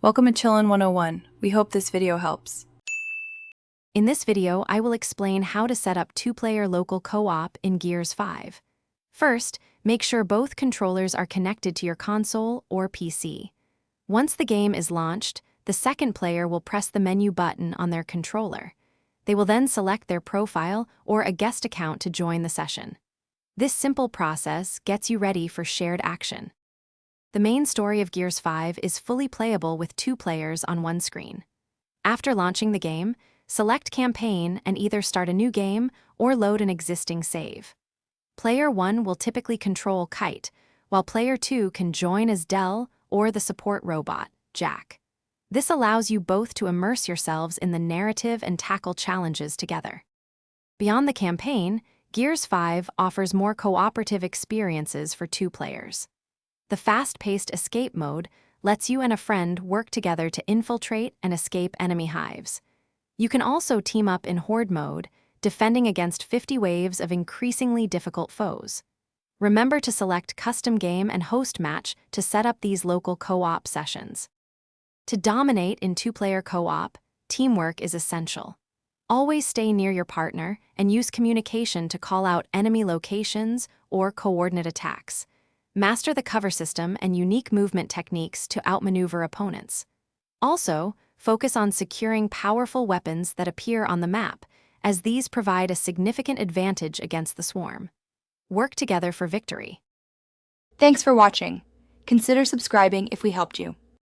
Welcome to Chillin' 101. We hope this video helps. In this video, I will explain how to set up two-player local co-op in Gears 5. First, make sure both controllers are connected to your console or PC. Once the game is launched, the second player will press the menu button on their controller. They will then select their profile or a guest account to join the session. This simple process gets you ready for shared action. The main story of Gears 5 is fully playable with two players on one screen. After launching the game, select Campaign and either start a new game or load an existing save. Player 1 will typically control Kite, while Player 2 can join as Del or the support robot, Jack. This allows you both to immerse yourselves in the narrative and tackle challenges together. Beyond the campaign, Gears 5 offers more cooperative experiences for two players. The fast-paced escape mode lets you and a friend work together to infiltrate and escape enemy hives. You can also team up in Horde mode, defending against 50 waves of increasingly difficult foes. Remember to select Custom Game and Host Match to set up these local co-op sessions. To dominate in two-player co-op, teamwork is essential. Always stay near your partner and use communication to call out enemy locations or coordinate attacks. Master the cover system and unique movement techniques to outmaneuver opponents. Also, focus on securing powerful weapons that appear on the map, as these provide a significant advantage against the swarm. Work together for victory. Thanks for watching. Consider subscribing if we helped you.